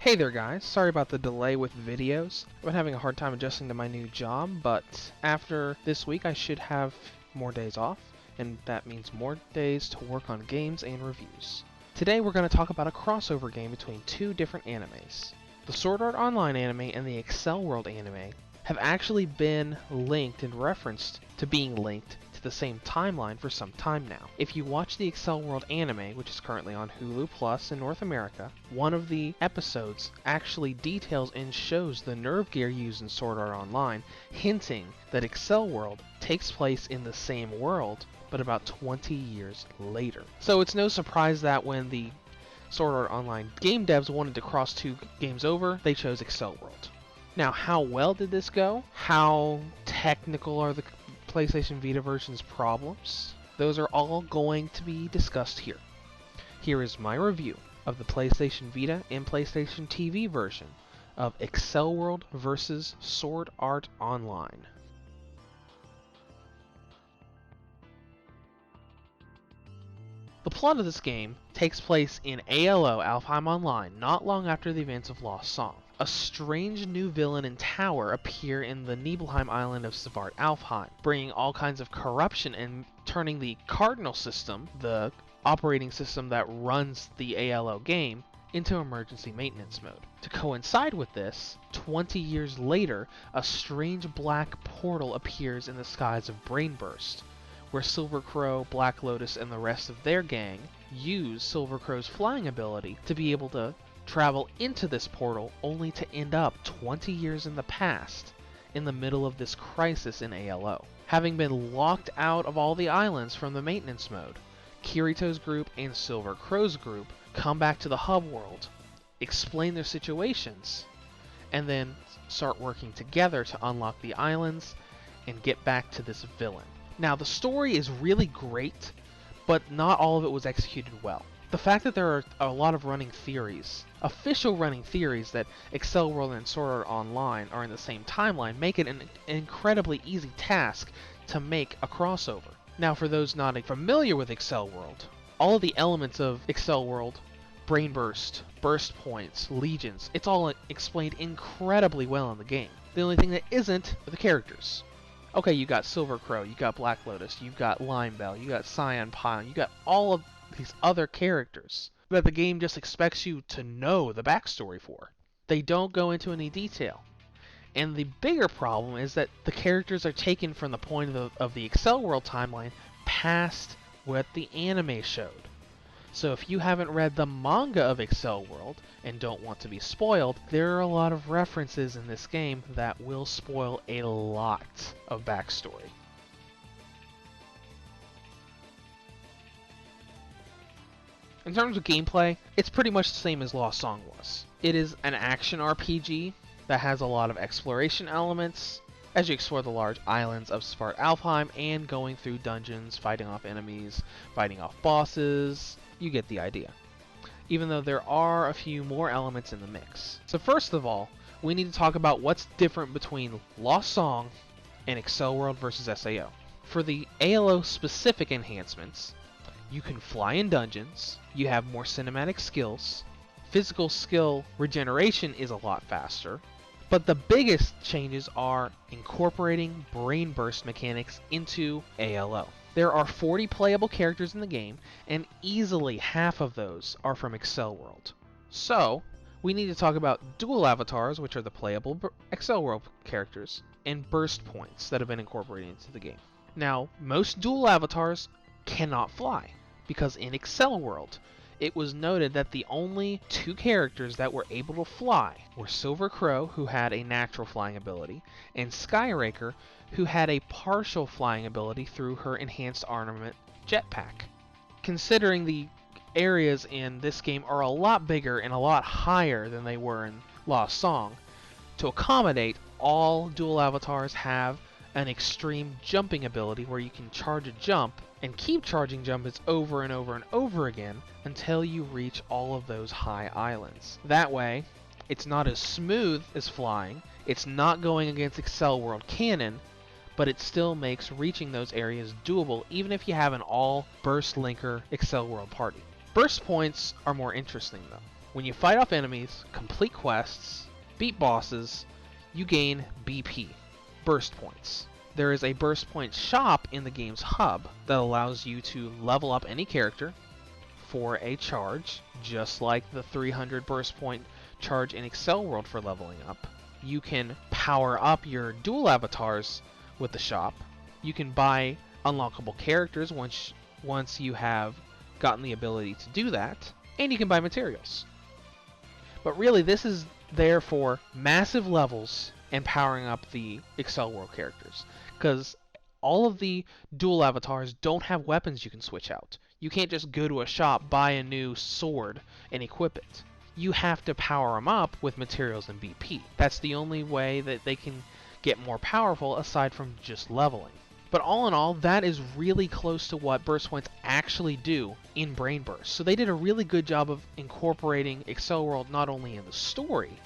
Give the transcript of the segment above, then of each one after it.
Hey there guys, sorry about the delay with videos. I've been having a hard time adjusting to my new job, but after this week I should have more days off, and that means more days to work on games and reviews. Today we're going to talk about a crossover game between two different animes. The Sword Art Online anime and the Accel World anime have actually been linked and referenced to being linked to the same timeline for some time now. If you watch the Accel World anime, which is currently on Hulu Plus in North America, one of the episodes actually details and shows the nerve gear used in Sword Art Online, hinting that Accel World takes place in the same world, but about 20 years later. So it's no surprise that when the Sword Art Online game devs wanted to cross two games over, they chose Accel World. Now, how well did this go? How technical are the PlayStation Vita version's problems? Those are all going to be discussed here. Here is my review of the PlayStation Vita and PlayStation TV version of Accel World vs. Sword Art Online. The plot of this game takes place in ALO Alfheim Online not long after the events of Lost Song. A strange new villain and tower appear in the Nibelheim island of Svart Alfheim, bringing all kinds of corruption and turning the Cardinal system, the operating system that runs the ALO game, into emergency maintenance mode. To coincide with this, 20 years later, a strange black portal appears in the skies of Brainburst, where Silver Crow, Black Lotus, and the rest of their gang use Silver Crow's flying ability to be able to travel into this portal, only to end up 20 years in the past, in the middle of this crisis in ALO. Having been locked out of all the islands from the maintenance mode, Kirito's group and Silver Crow's group come back to the hub world, explain their situations, and then start working together to unlock the islands and get back to this villain. Now, the story is really great, but not all of it was executed well. The fact that there are a lot of running theories, official running theories, that Accel World and Sword Art Online are in the same timeline make it an incredibly easy task to make a crossover. Now, for those not familiar with Accel World, all of the elements of Accel World, Brainburst, Burst Points, Legions, it's all explained incredibly well in the game. The only thing that isn't are the characters. Okay, you got Silver Crow, you got Black Lotus, you've got Limebell, you got Cyan Pine, you got all of these other characters that the game just expects you to know the backstory for. They don't go into any detail. And the bigger problem is that the characters are taken from the point of the Accel World timeline past what the anime showed. So if you haven't read the manga of Accel World and don't want to be spoiled, there are a lot of references in this game that will spoil a lot of backstory. In terms of gameplay, it's pretty much the same as Lost Song was. It is an action RPG that has a lot of exploration elements as you explore the large islands of Svart Alfheim and going through dungeons, fighting off enemies, fighting off bosses. You get the idea. Even though there are a few more elements in the mix. So first of all, we need to talk about what's different between Lost Song and Accel World vs. SAO. For the ALO specific enhancements, you can fly in dungeons, you have more cinematic skills, physical skill regeneration is a lot faster, but the biggest changes are incorporating brain burst mechanics into ALO. There are 40 playable characters in the game, and easily half of those are from Accel World. So, we need to talk about dual avatars, which are the playable Accel World characters, and burst points that have been incorporated into the game. Now, most dual avatars cannot fly, because in Accel World, it was noted that the only two characters that were able to fly were Silver Crow, who had a natural flying ability, and Skyraker, who had a partial flying ability through her enhanced armament jetpack. Considering the areas in this game are a lot bigger and a lot higher than they were in Lost Song, to accommodate, all dual avatars have an extreme jumping ability where you can charge a jump and keep charging jumps over and over and over again until you reach all of those high islands. That way, it's not as smooth as flying, it's not going against Accel World canon, but it still makes reaching those areas doable even if you have an all burst linker Accel World party. Burst points are more interesting though. When you fight off enemies, complete quests, beat bosses, you gain BP, burst points. There is a burst point shop in the game's hub that allows you to level up any character for a charge, just like the 300 burst point charge in Accel World for leveling up. You can power up your dual avatars with the shop. You can buy unlockable characters once you have gotten the ability to do that, and you can buy materials. But really, this is there for massive levels and powering up the Accel World characters, because all of the dual avatars don't have weapons you can switch out. You can't just go to a shop, buy a new sword, and equip it. You have to power them up with materials and BP. That's the only way that they can get more powerful aside from just leveling. But all in all, that is really close to what burst points actually do in Brain Burst. So they did a really good job of incorporating Accel World not only in the story,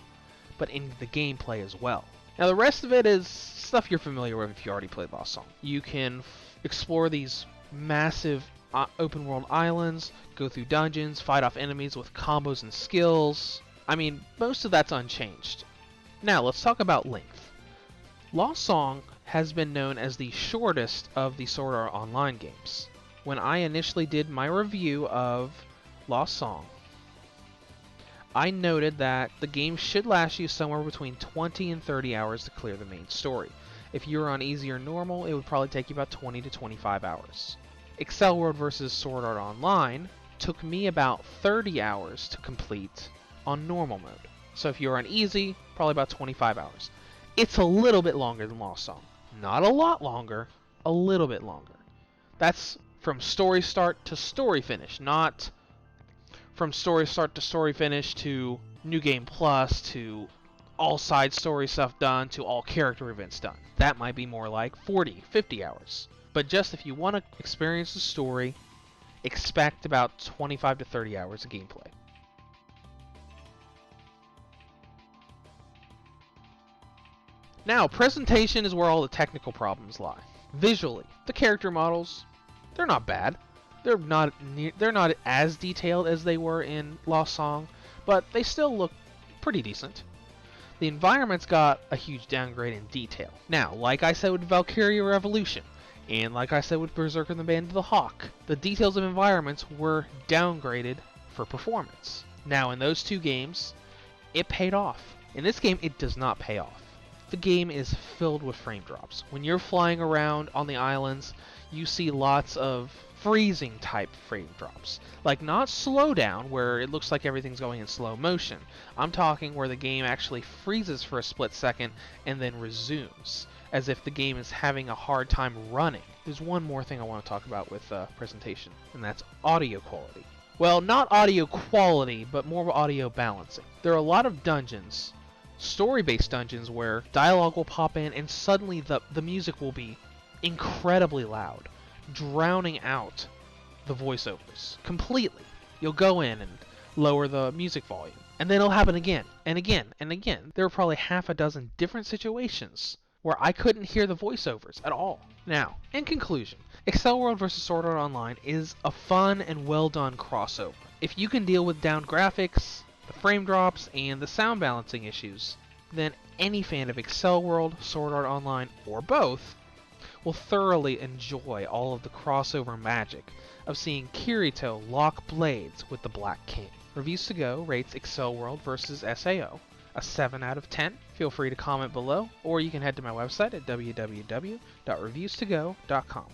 but in the gameplay as well. Now the rest of it is stuff you're familiar with if you already played Lost Song. You can explore these massive open world islands, go through dungeons, fight off enemies with combos and skills. I mean, most of that's unchanged. Now let's talk about length. Lost Song has been known as the shortest of the Sword Art Online games. When I initially did my review of Lost Song, I noted that the game should last you somewhere between 20 and 30 hours to clear the main story. If you were on easy or normal, it would probably take you about 20 to 25 hours. Accel World vs. Sword Art Online took me about 30 hours to complete on normal mode. So if you're on easy, probably about 25 hours. It's a little bit longer than Lost Song. Not a lot longer, a little bit longer. That's from story start to story finish, not from story start to story finish to New Game Plus to all side story stuff done to all character events done. That might be more like 40, 50 hours. But just if you want to experience the story, expect about 25 to 30 hours of gameplay. Now, presentation is where all the technical problems lie. Visually, the character models, they're not bad. They're not as detailed as they were in Lost Song, but they still look pretty decent. The environments got a huge downgrade in detail. Now, like I said with Valkyria Revolution, and like I said with Berserker and the Band of the Hawk, the details of environments were downgraded for performance. Now, in those two games, it paid off. In this game, it does not pay off. The game is filled with frame drops. When you're flying around on the islands, you see lots of freezing type frame drops. Like not slowdown where it looks like everything's going in slow motion. I'm talking where the game actually freezes for a split second and then resumes, as if the game is having a hard time running. There's one more thing I want to talk about with presentation, and that's audio quality. Well, not audio quality, but more audio balancing. There are a lot of dungeons, story-based dungeons, where dialogue will pop in and suddenly the music will be incredibly loud, drowning out the voiceovers completely. You'll go in and lower the music volume, and then it'll happen again and again and again. There were probably half a dozen different situations where I couldn't hear the voiceovers at all. Now, in conclusion, Accel World vs. Sword Art Online is a fun and well done crossover. If you can deal with down graphics, the frame drops, and the sound balancing issues, then any fan of Accel World, Sword Art Online, or both will thoroughly enjoy all of the crossover magic of seeing Kirito lock blades with the Black King. Reviews to Go rates Accel World vs. SAO a 7 out of 10. Feel free to comment below, or you can head to my website at www.reviewstogo.com.